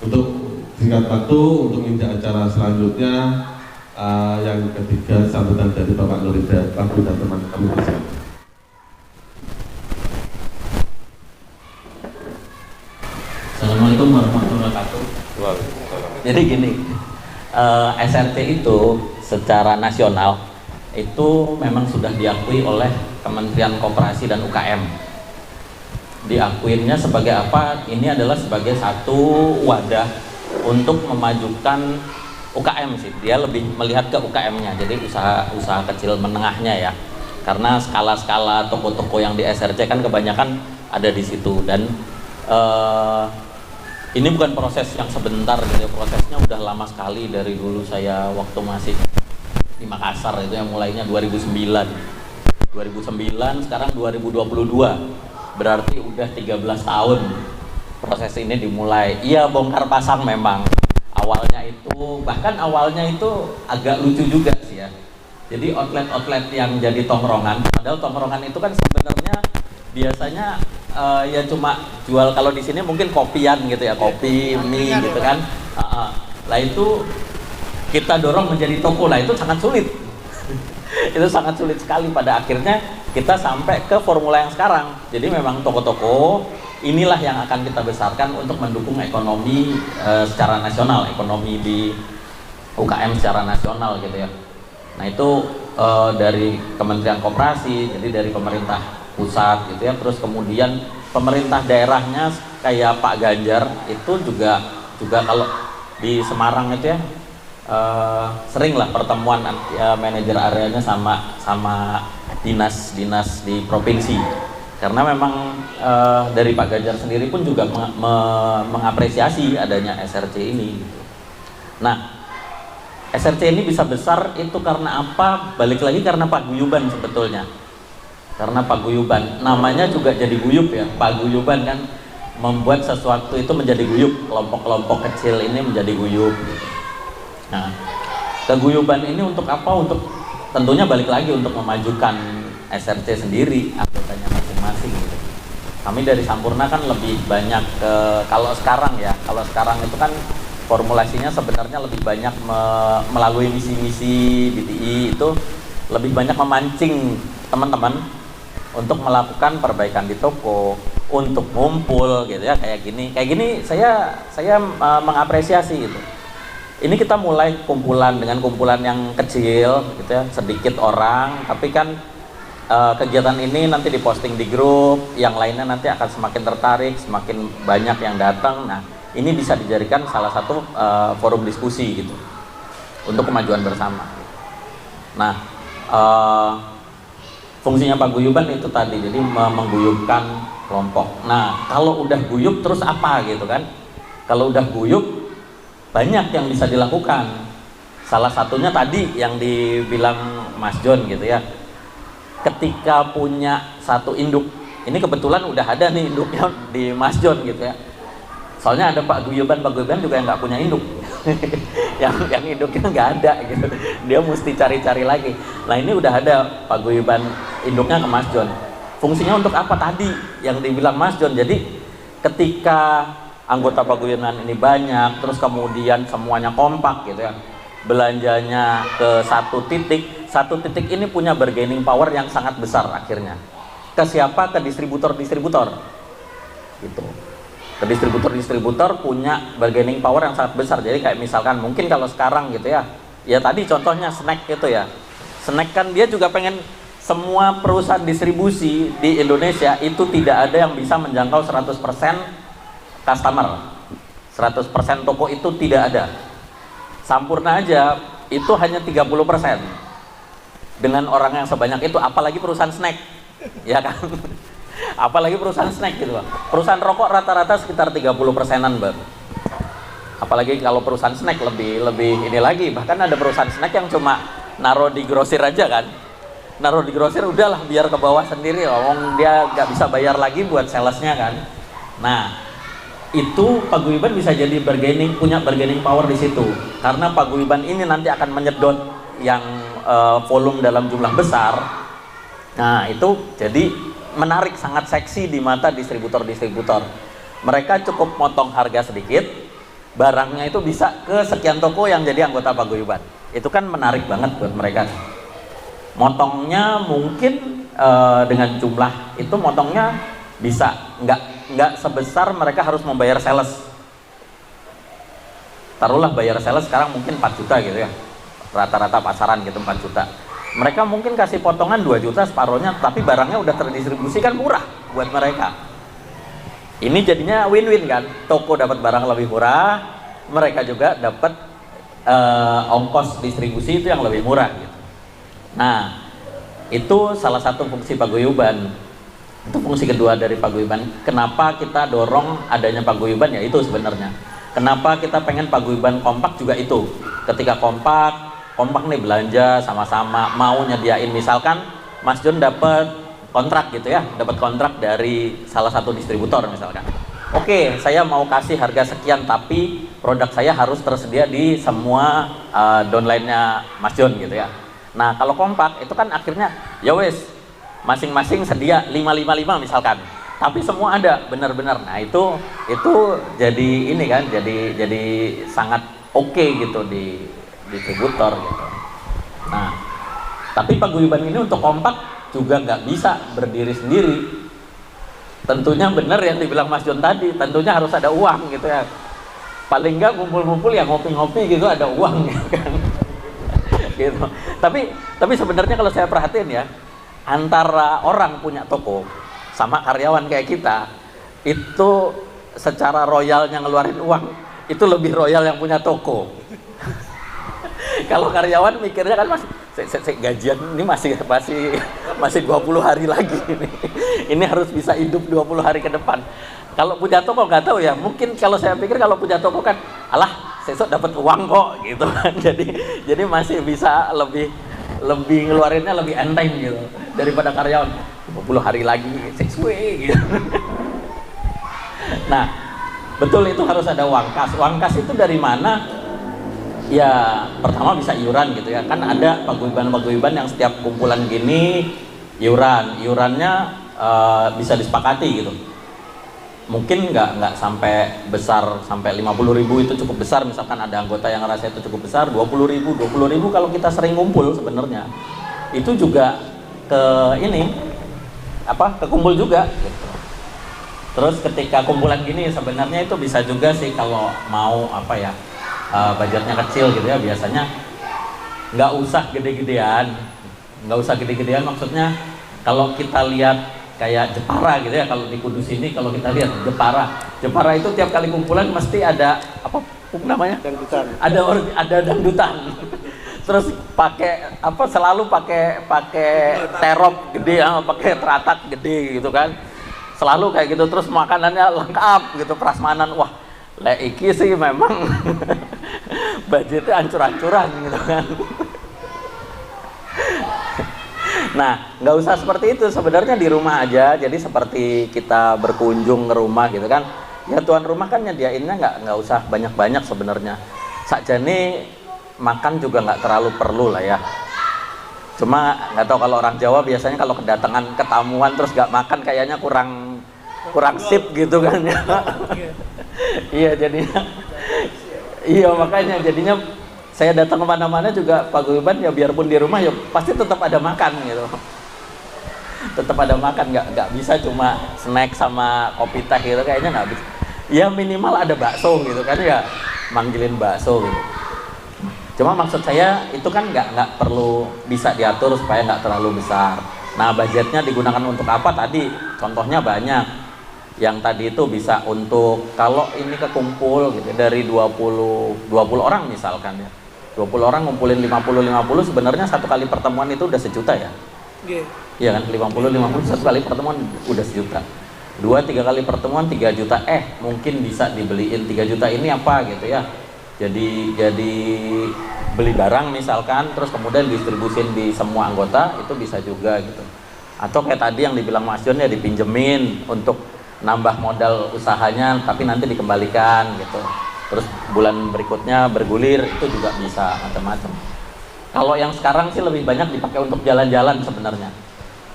Untuk singkat waktu, untuk injak acara selanjutnya, yang ketiga sambutan dari Bapak Nurida Laku dan teman-teman bisa. Assalamualaikum warahmatullahi wabarakatuh. Jadi gini, SRC itu secara nasional itu memang sudah diakui oleh Kementerian Koperasi dan UKM. Diakuinya sebagai apa? Ini adalah sebagai satu wadah untuk memajukan UKM sih. Dia lebih melihat ke UKM-nya, jadi usaha kecil menengahnya ya. Karena skala-skala toko-toko yang di SRC kan kebanyakan ada di situ, dan ini bukan proses yang sebentar gitu ya. Prosesnya udah lama sekali dari dulu saya waktu masih di Makassar itu yang mulainya 2009, sekarang 2022. Berarti udah 13 tahun proses ini dimulai. Iya, bongkar pasang memang. Awalnya itu agak lucu juga sih ya. Jadi outlet yang jadi tongkrongan, padahal tongkrongan itu kan sebenarnya biasanya ya cuma jual, kalau di sini mungkin kopian gitu ya, kopi, mie gitu kan. Lah itu kita dorong menjadi toko, lah itu sangat sulit. Itu sangat sulit sekali. Pada akhirnya kita sampai ke formula yang sekarang. Jadi memang toko-toko inilah yang akan kita besarkan untuk mendukung ekonomi secara nasional, ekonomi di UKM secara nasional gitu ya. Nah itu dari Kementerian Koperasi, jadi dari pemerintah pusat gitu ya. Terus kemudian pemerintah daerahnya kayak Pak Ganjar itu juga kalau di Semarang itu ya, sering lah pertemuan manajer areanya sama dinas di provinsi, karena memang dari Pak Ganjar sendiri pun juga mengapresiasi adanya SRC ini gitu. Nah, SRC ini bisa besar itu karena apa? Balik lagi karena paguyuban sebetulnya. Karena paguyuban, namanya juga jadi guyub ya. Paguyuban kan membuat sesuatu itu menjadi guyub, kelompok-kelompok kecil ini menjadi guyub. Nah, keguyuban ini untuk apa? Untuk tentunya balik lagi untuk memajukan SRC sendiri, anggotanya masing-masing gitu. Kami dari Sampurna kan lebih banyak kalau sekarang itu kan formulasinya sebenarnya lebih banyak melalui misi-misi BTI itu lebih banyak memancing teman-teman untuk melakukan perbaikan di toko, untuk ngumpul gitu ya, kayak gini saya mengapresiasi gitu. Ini kita mulai dengan kumpulan yang kecil gitu ya, sedikit orang, tapi kan kegiatan ini nanti diposting di grup, yang lainnya nanti akan semakin tertarik, semakin banyak yang datang. Nah, ini bisa dijadikan salah satu forum diskusi gitu untuk kemajuan bersama. Nah, fungsinya paguyuban itu tadi, jadi mengguyupkan kelompok. Nah, kalau udah guyup terus apa gitu kan? Kalau udah guyup banyak yang bisa dilakukan. Salah satunya tadi yang dibilang Mas John gitu ya. Ketika punya satu induk, ini kebetulan udah ada nih induknya di Mas John gitu ya. Soalnya ada paguyuban juga yang nggak punya induk. yang induknya nggak ada gitu. Dia mesti cari-cari lagi. Nah, ini udah ada paguyuban induknya ke Mas John. Fungsinya untuk apa tadi yang dibilang Mas John? Jadi ketika anggota paguyuban ini banyak, terus kemudian semuanya kompak gitu ya, belanjanya ke satu titik ini punya bargaining power yang sangat besar akhirnya. Ke siapa? Ke distributor gitu. Ke distributor punya bargaining power yang sangat besar. Jadi kayak misalkan mungkin kalau sekarang gitu ya, ya tadi contohnya snack gitu ya. Snack kan dia juga pengen semua perusahaan distribusi di Indonesia itu tidak ada yang bisa menjangkau 100% customer, 100% toko itu tidak ada. Sampurna aja itu hanya 30%. Dengan orang yang sebanyak itu, apalagi perusahaan snack, ya kan? Apalagi perusahaan snack gitu, Bang. Perusahaan rokok rata-rata sekitar 30%-an, Bang. Apalagi kalau perusahaan snack lebih ini lagi. Bahkan ada perusahaan snack yang cuma naruh di grosir aja kan. Naruh di grosir udahlah biar ke bawah sendiri, ngomong dia nggak bisa bayar lagi buat salesnya kan. Nah, itu paguyuban bisa jadi punya bargaining power di situ, karena paguyuban ini nanti akan menyedot yang volume dalam jumlah besar. Nah, itu jadi menarik, sangat seksi di mata distributor. Mereka cukup motong harga sedikit, barangnya itu bisa ke sekian toko yang jadi anggota paguyuban. Itu kan menarik banget buat mereka. Motongnya mungkin dengan jumlah itu motongnya bisa nggak sebesar mereka harus membayar sales. Taruhlah bayar sales sekarang mungkin 4 juta gitu ya, rata-rata pasaran gitu 4 juta. Mereka mungkin kasih potongan 2 juta separohnya, tapi barangnya udah terdistribusi kan murah buat mereka. Ini jadinya win-win kan, toko dapat barang lebih murah, mereka juga dapat ongkos distribusi itu yang lebih murah gitu. Nah, itu salah satu fungsi paguyuban. Itu fungsi kedua dari paguyuban. Kenapa kita dorong adanya paguyuban ya itu sebenarnya. Kenapa kita pengen paguyuban kompak juga itu. Ketika kompak nih belanja sama-sama, mau nyediain misalkan Mas John dapat kontrak gitu ya, dapat kontrak dari salah satu distributor misalkan. Oke, saya mau kasih harga sekian tapi produk saya harus tersedia di semua downline-nya Mas John gitu ya. Nah, kalau kompak itu kan akhirnya ya wes masing-masing sedia 555 misalkan. Tapi semua ada benar-benar. Nah, itu jadi ini kan jadi sangat oke gitu di distributor gitu. Nah, tapi paguyuban ini untuk kompak juga nggak bisa berdiri sendiri. Tentunya benar yang dibilang Mas John tadi, tentunya harus ada uang gitu ya. Paling nggak ngumpul-ngumpul ya ngopi-ngopi gitu ada uang gitu kan. Gitu. Tapi sebenarnya kalau saya perhatiin ya, antara orang punya toko sama karyawan kayak kita itu secara royalnya ngeluarin uang itu lebih royal yang punya toko. Kalau karyawan mikirnya kan gajian ini masih 20 hari lagi ini harus bisa hidup 20 hari ke depan. Kalau punya toko nggak tahu ya, mungkin kalau saya pikir kalau punya toko kan alah besok dapat uang kok gitu kan. Jadi masih bisa lebih ngeluarinnya lebih enteng gitu daripada karyawan 20 hari lagi sesuai gitu. Nah, betul itu harus ada uang kas. Uang kas itu dari mana? Ya, pertama bisa iuran gitu ya. Kan ada paguyuban yang setiap kumpulan gini iurannya bisa disepakati gitu. Mungkin nggak sampai besar, sampai 50.000 itu cukup besar. Misalkan ada anggota yang ngerasa itu cukup besar, 20.000 kalau kita sering ngumpul sebenarnya itu juga kekumpul juga gitu. Terus ketika kumpulan gini sebenarnya itu bisa juga sih kalau mau budgetnya kecil gitu ya, biasanya nggak usah gede-gedean maksudnya kalau kita lihat kayak Jepara gitu ya, kalau di Kudus ini kalau kita lihat Jepara itu tiap kali kumpulan mesti ada namanya dangdutan. Ada dangdutan. Terus selalu pakai terop gede, pakai teratak gede gitu kan. Selalu kayak gitu, terus makanannya lengkap gitu, prasmanan. Wah, iki sih memang budgetnya ancur-ancuran gitu kan. Nah, nggak usah seperti itu sebenarnya, di rumah aja. Jadi seperti kita berkunjung ke rumah gitu kan, ya tuan rumah kan nyediainnya nggak usah banyak-banyak sebenarnya. Sakjane makan juga nggak terlalu perlu lah ya. Cuma nggak tahu kalau orang Jawa biasanya kalau kedatangan ketamuan terus nggak makan kayaknya kurang sip gitu kan ya. Iya jadinya, iya makanya jadinya saya datang kemana-mana juga paguyuban ya, biarpun di rumah ya pasti tetap ada makan gitu. Tetap ada makan, nggak bisa cuma snack sama kopi teh gitu, kayaknya nggak bisa. Ya minimal ada bakso gitu kan ya, manggilin bakso gitu. Cuma maksud saya itu kan nggak perlu, bisa diatur supaya nggak terlalu besar. Nah, budgetnya digunakan untuk apa tadi? Contohnya banyak. Yang tadi itu bisa untuk kalau ini kekumpul gitu dari 20 orang misalkan ya. 20 orang ngumpulin 50 sebenarnya satu kali pertemuan itu udah sejuta ya. Iya kan, 50 satu kali pertemuan udah sejuta. 2-3 kali pertemuan 3 juta, mungkin bisa dibeliin 3 juta ini apa gitu ya. Jadi beli barang misalkan, terus kemudian distribusin di semua anggota, itu bisa juga gitu. Atau kayak tadi yang dibilang Mas John ya, dipinjemin untuk nambah modal usahanya tapi nanti dikembalikan gitu. Terus bulan berikutnya bergulir, itu juga bisa macam-macam. Kalau yang sekarang sih lebih banyak dipakai untuk jalan-jalan sebenarnya.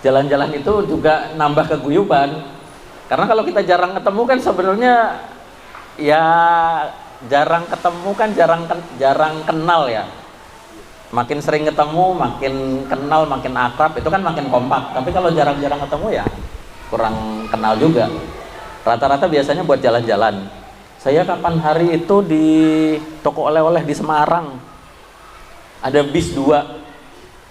Jalan-jalan itu juga nambah keguyuban. Karena kalau kita jarang ketemu kan sebenarnya ya jarang ketemu kan jarang kenal ya. Makin sering ketemu, makin kenal, makin akrab, itu kan makin kompak. Tapi kalau jarang-jarang ketemu ya kurang kenal juga. Rata-rata biasanya buat jalan-jalan. Saya kapan hari itu di toko oleh-oleh di Semarang, ada bis 2.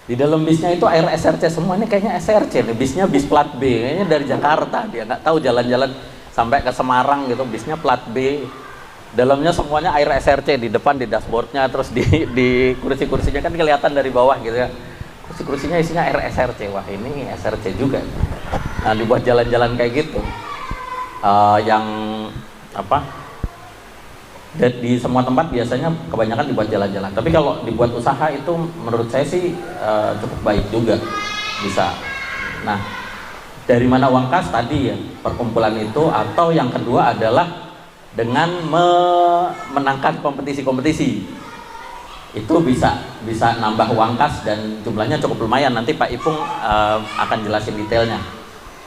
Di dalam bisnya itu air SRC semua, ini kayaknya SRC nih, bisnya bis plat B, kayaknya dari Jakarta, dia nggak tahu jalan-jalan sampai ke Semarang gitu, bisnya plat B. Dalamnya semuanya air SRC, di depan di dashboardnya, terus di kursi-kursinya kan kelihatan dari bawah gitu ya. Kursi-kursinya isinya air SRC, wah ini SRC juga. Nah dibuat jalan-jalan kayak gitu, yang apa? Di semua tempat biasanya kebanyakan dibuat jalan-jalan. Tapi kalau dibuat usaha itu menurut saya sih cukup baik juga, bisa. Nah dari mana uang kas tadi ya, perkumpulan itu, atau yang kedua adalah dengan memenangkan kompetisi-kompetisi, itu bisa nambah uang kas dan jumlahnya cukup lumayan. Nanti Pak Ipung akan jelasin detailnya.